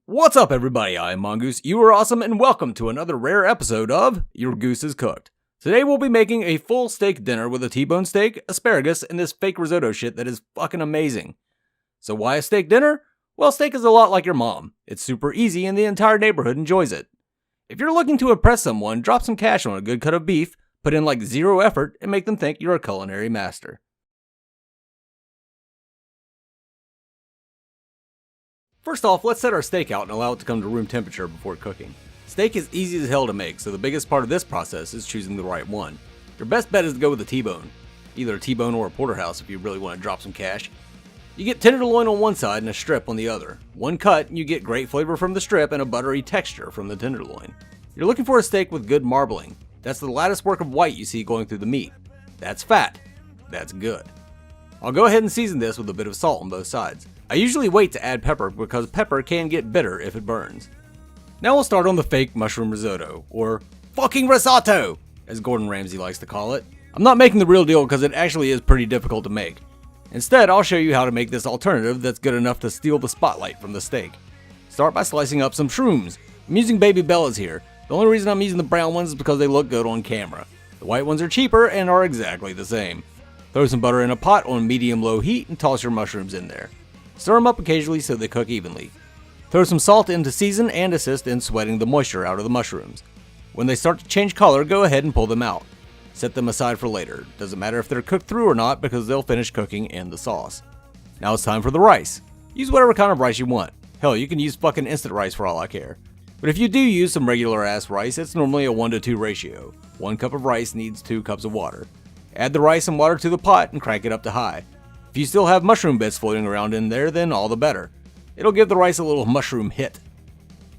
What's up, everybody? I'm Mongoose. You are awesome, and welcome to another rare episode of Your Goose is Cooked. Today we'll be making a full steak dinner with a T-bone steak, asparagus, and this fake risotto shit that is fucking amazing. So why a steak dinner? Well, steak is a lot like your mom. It's super easy and the entire neighborhood enjoys it. If you're looking to impress someone, drop some cash on a good cut of beef, put in like zero effort, and make them think you're a culinary master. First off, let's set our steak out and allow it to come to room temperature before cooking. Steak is easy as hell to make, so the biggest part of this process is choosing the right one. Your best bet is to go with a T-bone. Either a T-bone or a porterhouse if you really want to drop some cash. You get tenderloin on one side and a strip on the other. One cut and you get great flavor from the strip and a buttery texture from the tenderloin. You're looking for a steak with good marbling. That's the lattice work of white you see going through the meat. That's fat. That's good. I'll go ahead and season this with a bit of salt on both sides. I usually wait to add pepper because pepper can get bitter if it burns. Now we'll start on the fake mushroom risotto, or fucking risotto, as Gordon Ramsay likes to call it. I'm not making the real deal because it actually is pretty difficult to make. Instead, I'll show you how to make this alternative that's good enough to steal the spotlight from the steak. Start by slicing up some shrooms. I'm using baby bellas here. The only reason I'm using the brown ones is because they look good on camera. The white ones are cheaper and are exactly the same. Throw some butter in a pot on medium-low heat and toss your mushrooms in there. Stir them up occasionally so they cook evenly. Throw some salt in to season and assist in sweating the moisture out of the mushrooms. When they start to change color, go ahead and pull them out. Set them aside for later. Doesn't matter if they're cooked through or not because they'll finish cooking in the sauce. Now it's time for the rice. Use whatever kind of rice you want. Hell, you can use fucking instant rice for all I care. But if you do use some regular ass rice, it's normally a 1-to-2 ratio. 1 cup of rice needs 2 cups of water. Add the rice and water to the pot and crank it up to high. If you still have mushroom bits floating around in there, then all the better. It'll give the rice a little mushroom hit.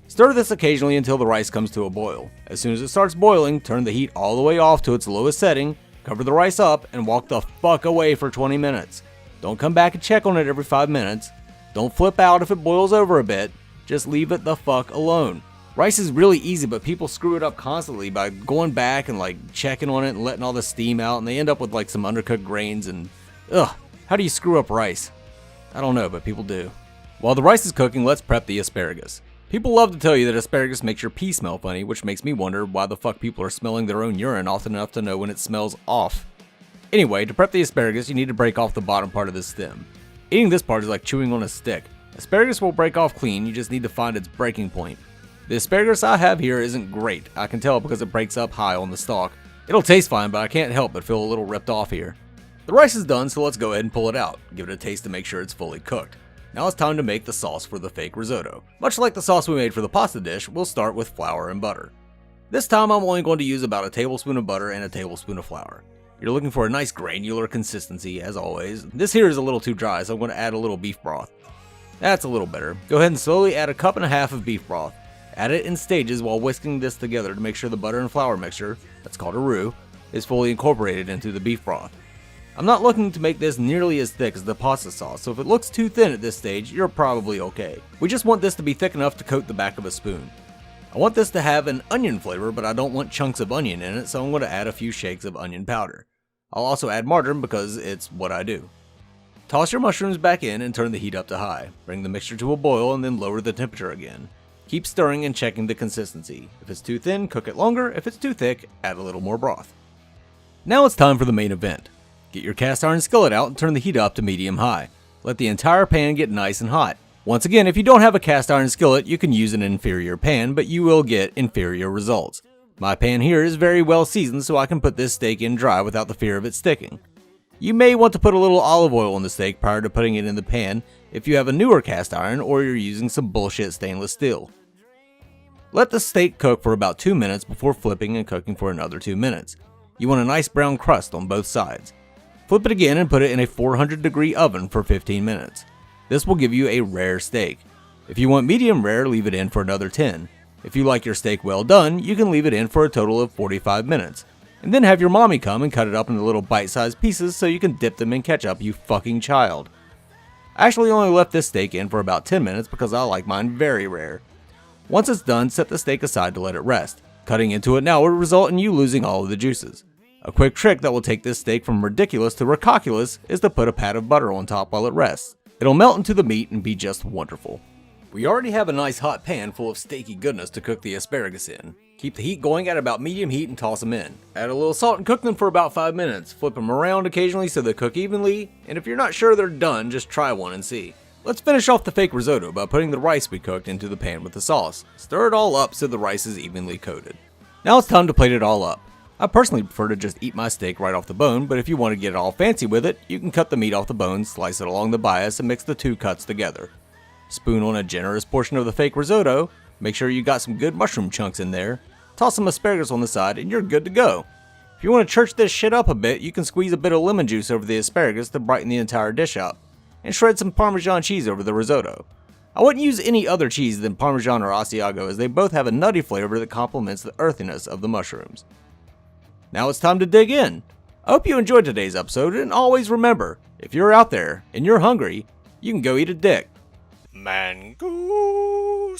Stir this occasionally until the rice comes to a boil. As soon as it starts boiling, turn the heat all the way off to its lowest setting, cover the rice up, and walk the fuck away for 20 minutes. Don't come back and check on it every 5 minutes. Don't flip out if it boils over a bit. Just leave it the fuck alone. Rice is really easy, but people screw it up constantly by going back and like checking on it and letting all the steam out, and they end up with like some undercooked grains and ugh. How do you screw up rice? I don't know, but people do. While the rice is cooking, let's prep the asparagus. People love to tell you that asparagus makes your pee smell funny, which makes me wonder why the fuck people are smelling their own urine often enough to know when it smells off. Anyway, to prep the asparagus, you need to break off the bottom part of the stem. Eating this part is like chewing on a stick. Asparagus will break off clean, you just need to find its breaking point. The asparagus I have here isn't great. I can tell because it breaks up high on the stalk. It'll taste fine, but I can't help but feel a little ripped off here. The rice is done, so let's go ahead and pull it out. Give it a taste to make sure it's fully cooked. Now it's time to make the sauce for the fake risotto. Much like the sauce we made for the pasta dish, we'll start with flour and butter. This time I'm only going to use about a tablespoon of butter and a tablespoon of flour. You're looking for a nice granular consistency, as always. This here is a little too dry, so I'm going to add a little beef broth. That's a little better. Go ahead and slowly add 1.5 cups of beef broth. Add it in stages while whisking this together to make sure the butter and flour mixture, that's called a roux, is fully incorporated into the beef broth. I'm not looking to make this nearly as thick as the pasta sauce, so if it looks too thin at this stage, you're probably okay. We just want this to be thick enough to coat the back of a spoon. I want this to have an onion flavor, but I don't want chunks of onion in it, so I'm going to add a few shakes of onion powder. I'll also add margarine because it's what I do. Toss your mushrooms back in and turn the heat up to high. Bring the mixture to a boil and then lower the temperature again. Keep stirring and checking the consistency. If it's too thin, cook it longer. If it's too thick, add a little more broth. Now it's time for the main event. Get your cast iron skillet out and turn the heat up to medium-high. Let the entire pan get nice and hot. Once again, if you don't have a cast iron skillet, you can use an inferior pan, but you will get inferior results. My pan here is very well seasoned, so I can put this steak in dry without the fear of it sticking. You may want to put a little olive oil on the steak prior to putting it in the pan if you have a newer cast iron or you're using some bullshit stainless steel. Let the steak cook for about 2 minutes before flipping and cooking for another 2 minutes. You want a nice brown crust on both sides. Flip it again and put it in a 400-degree oven for 15 minutes. This will give you a rare steak. If you want medium rare, leave it in for another 10. If you like your steak well done, you can leave it in for a total of 45 minutes. And then have your mommy come and cut it up into little bite-sized pieces so you can dip them in ketchup, you fucking child. I actually only left this steak in for about 10 minutes because I like mine very rare. Once it's done, set the steak aside to let it rest. Cutting into it now will result in you losing all of the juices. A quick trick that will take this steak from ridiculous to ridiculous is to put a pat of butter on top while it rests. It'll melt into the meat and be just wonderful. We already have a nice hot pan full of steaky goodness to cook the asparagus in. Keep the heat going at about medium heat and toss them in. Add a little salt and cook them for about 5 minutes. Flip them around occasionally so they cook evenly, and if you're not sure they're done, just try one and see. Let's finish off the fake risotto by putting the rice we cooked into the pan with the sauce. Stir it all up so the rice is evenly coated. Now it's time to plate it all up. I personally prefer to just eat my steak right off the bone, but if you want to get it all fancy with it, you can cut the meat off the bone, slice it along the bias, and mix the two cuts together. Spoon on a generous portion of the fake risotto, make sure you got some good mushroom chunks in there, toss some asparagus on the side, and you're good to go. If you want to church this shit up a bit, you can squeeze a bit of lemon juice over the asparagus to brighten the entire dish up, and shred some Parmesan cheese over the risotto. I wouldn't use any other cheese than Parmesan or Asiago, as they both have a nutty flavor that complements the earthiness of the mushrooms. Now it's time to dig in. I hope you enjoyed today's episode, and always remember, if you're out there and you're hungry, you can go eat a dick. Mangoose.